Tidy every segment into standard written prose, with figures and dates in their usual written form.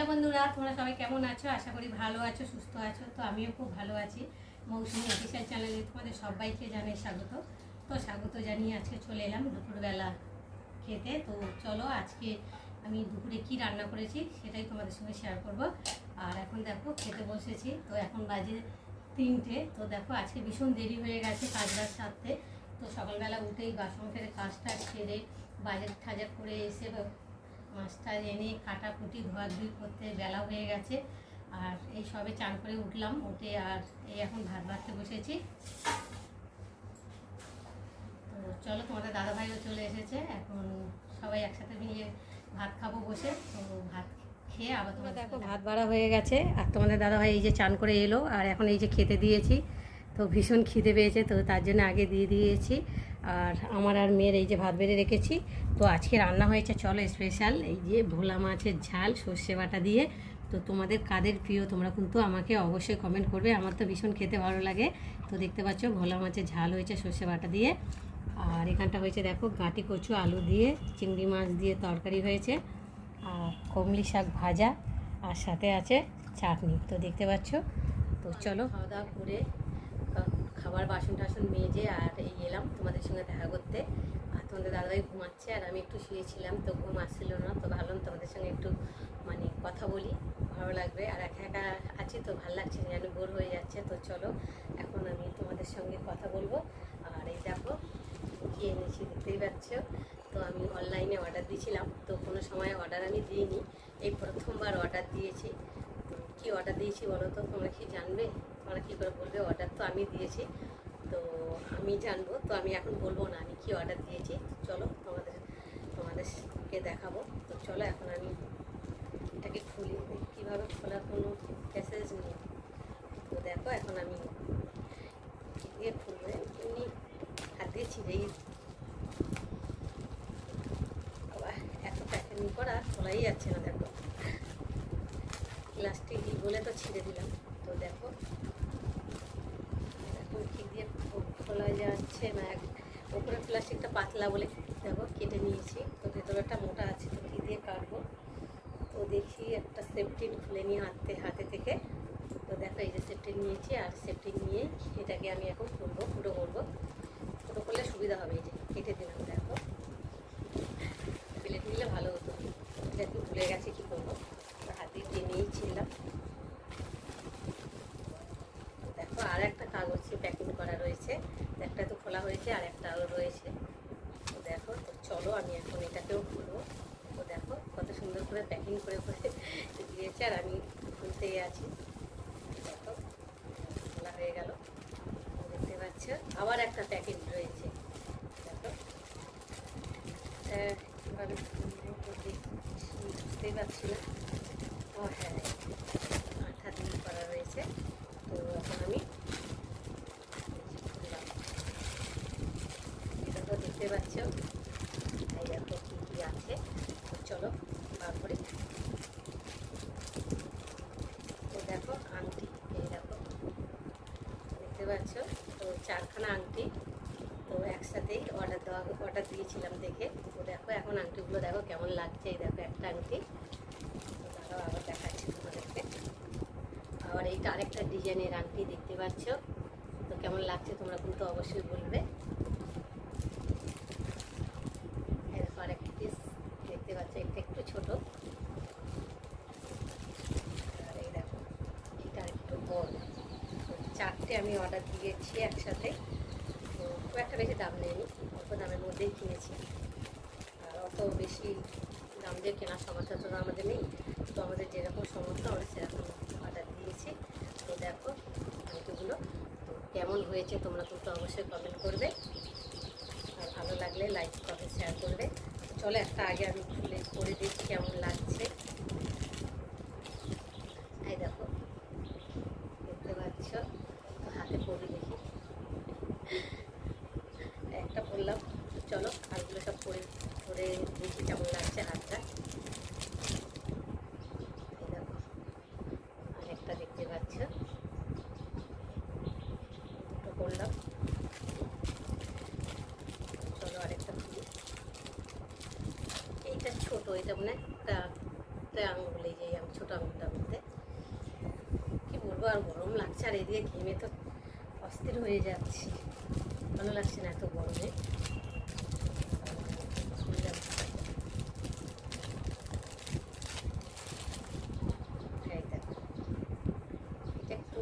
বন্ধুরা, তোমরা সবাই কেমন আছো? আশা করি ভালো আছো, সুস্থ আছো। তো আমিও খুব ভালো আছি। মৌসুমি অফিসিয়াল চ্যানেলে তোমাদের সবাইকে জানাই স্বাগত। তো স্বাগত জানিয়ে আজকে চলে এলাম দুপুরবেলা খেতে। তো চলো আজকে আমি দুপুরে কি রান্না করেছি সেটাই তোমাদের সঙ্গে শেয়ার করব। আর এখন দেখো খেতে বসেছি। তো এখন বাজে 3টে। তো দেখো আজকে ভীষণ দেরি হয়ে গেছে কাজটার সাথে। তো সকালবেলা উঠেই বাসন ফেলে কাজটা সেরে বাজার টাজার করে এসে মাছটা এনে কাটাকুটি ধোয়াধুয়ি করতে বেলা হয়ে গেছে। আর এই সবে চান করে উঠলাম, উঠে আর এই এখন ভাত বাড়তে বসেছি। তো চলো, তোমাদের দাদাভাইও চলে এসেছে, এখন সবাই একসাথে মিলে ভাত খাবো বসে। তো ভাত খেয়ে আবার তোমরা দেখো ভাত বাড়া হয়ে গেছে। আর তোমাদের দাদাভাই এই যে চান করে এলো, আর এখন এই যে খেতে দিয়েছি। তো ভীষণ খিদে পেয়েছে, তো তার জন্য আগে দিয়ে দিয়েছি। আর আমার আর মেয়ের এই যে ভাত বেড়ে রেখেছি। তো আজকে রান্না হয়েছে চলো স্পেশাল এই যে ভোলা মাছের ঝাল সর্ষে বাটা দিয়ে। তো তোমাদের কাদের প্রিয় তোমরা কিন্তু আমাকে অবশ্যই কমেন্ট করবে। আমার তো ভীষণ খেতে ভালো লাগে। তো দেখতে পাচ্ছ ভোলা মাছের ঝাল হয়েছে সর্ষে বাটা দিয়ে। আর এখানটা হয়েছে দেখো গাঁটি কচু আলু দিয়ে চিংড়ি মাছ দিয়ে তরকারি হয়েছে, আর কমলি শাক ভাজা, আর সাথে আছে চাটনি। তো দেখতে পাচ্ছ। তো চলো খাওয়া দাওয়া করে খাবার বাসন টাসন মেজে আর এই এলাম তোমাদের সঙ্গে দেখা করতে। আর তোমাদের দাদাভাই ঘুমাচ্ছে আর আমি একটু শুয়েছিলাম, তো ঘুম আসছিল না। তো ভাবলাম তোমাদের সঙ্গে একটু কথা বলি, ভালো লাগবে। আর একা একা আছি তো ভালো লাগছে না, যেন বোর হয়ে যাচ্ছে। তো চলো এখন আমি তোমাদের সঙ্গে কথা বলবো। আর এই দেখো কি এনেছি দেখতেই পাচ্ছ। তো আমি অনলাইনে অর্ডার দিয়েছিলাম, তো কোনো সময় অর্ডার আমি দিইনি, এই প্রথমবার অর্ডার দিয়েছি। তো কী অর্ডার দিয়েছি বলো তো? তোমরা কি জানবে? তোমরা কী করে বলবে? অর্ডার তো আমি দিয়েছি, তো আমি জানবো। তো আমি এখন বলবো না আমি কি অর্ডার দিয়েছি। চলো তোমাদেরকে দেখাবো। তো চলো এখন আমি এটাকে খুলি, কীভাবে খোলার কোনো প্যাসেজ নেই। তো দেখো এখন আমি দিয়ে খুলবো, এমনি হাত দিয়ে ছিঁড়েই এত প্যাকেটিং করা খোলাই যাচ্ছে না। দেখো প্লাস্টিক বলে তো ছিঁড়ে দিলাম। তো দেখো এখন কি দিয়ে খোলা যাচ্ছে না, উপরে প্লাস্টিকটা পাতলা বলে দেখো কেটে নিয়েছি। তো ভেতরটা মোটা আছে, তো কী দিয়ে কাটবো। তো দেখি একটা সেফটিন খুলে নিয়ে হাতে থেকে। তো দেখো এই যে সেফটিন নিয়েছি, আর সেফটিন নিয়ে এটাকে আমি এখন খুলবো, ফুটো করবো। ফুটো করলে সুবিধা হবে। এই যে কেটে দিলাম, দেখো প্লেট নিলে ভালো হতো। এটা একটু ভুলে গেছে কী করবো, হাত দিয়ে টেনেই ছিলাম। দেখো আর একটা কাগজে প্যাকিং করা রয়েছে, একটা তো খোলা হয়েছে আর একটাও রয়েছে। তো দেখো, তো চলো আমি এখন এটাকেও খুলবো। তো দেখো কত সুন্দর করে প্যাকিং করে দিয়েছে, আর আমি খুলতেই আছি। দেখো খোলা হয়ে গেল, দেখতে পাচ্ছ। আবার একটা প্যাকেট রয়েছে, দেখো কীভাবে বুঝতেই পারছি না। ও হ্যাঁ, আঠা দিয়ে করা রয়েছে। তো এখন আমি খুললাম, এটা তো দেখতে পাচ্ছ। এই দেখো কী কী আছে। তো চলো বার করি। তো দেখো আংটি, এই দেখো দেখতে পাচ্ছ। তো 4খানা আংটি, তো একসাথেই অর্ডার দিয়েছিলাম দেখে। তো দেখো এখন আংটিগুলো দেখো কেমন লাগছে। এই দেখো একটা আংটি, তো তারাও আবার দেখাচ্ছি তোমাদেরকে। আবার এইটা আরেকটা ডিজাইনের আংটি দেখতে পাচ্ছ। তো কেমন লাগছে তোমরা কিন্তু অবশ্যই বলবে। এরপর আরেকটা পিস দেখতে পাচ্ছ, এটা একটু ছোটো। আর এই দেখো এটা একটু বড়। 4টে আমি অর্ডার দিয়েছি একসাথে। তো খুব একটা বেশি দাম নেয়নি, অল্প দামের মধ্যেই কিনেছি। আর অত বেশি দাম দিয়ে কেনার সামর্থ্য তো আমাদের নেই। তো আমাদের যেরকম সামর্থ্য আমরা সেরকম অর্ডার দিয়েছি। তো দেখো আংটিগুলো তো কেমন হয়েছে তোমরা কিন্তু অবশ্যই কমেন্ট করবে, আর ভালো লাগলে লাইক কমেন্ট শেয়ার করবে। চলো একটা আগে আমি খুলে করে দেখি কেমন লাগছে। এই দেখো দেখতে পাচ্ছ। তো হাতে পরে দেখি, একটা পরলাম। চলো আরগুলো সব পরে দেখি কেমন লাগছে হাতটা। এই দেখো আরেকটা দেখতে পাচ্ছ, দুটো করলাম। চলো আরেকটা খুলি। এইটা ছোটো, এটা মানে একটা আঙুল, এই যে ছোটো আঙুল আর এদিকে ঘেমে তো অস্থির হয়ে যাচ্ছি, ভালো লাগছে না এত গরমে। এটা একটু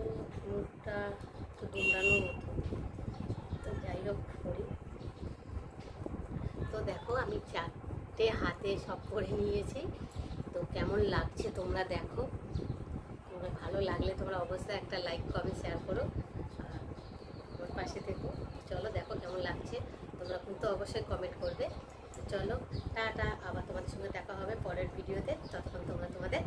মুখটা একটু দুমড়ানোর মতো, তো যাই হোক করি। তো দেখো আমি 4টে হাতে সব করে নিয়েছি, তো কেমন লাগছে তোমরা দেখো। তোমরা ভালো লাগলে তোমরা অবশ্যই একটা লাইক কমেন্ট শেয়ার করো, আর আমার পাশে থেকো। চলো দেখো কেমন লাগছে, তোমরা কিন্তু অবশ্যই কমেন্ট করবে। চলো টাটা, আবার তোমাদের সঙ্গে দেখা হবে পরের ভিডিওতে। ততক্ষণ তোমরা তোমাদের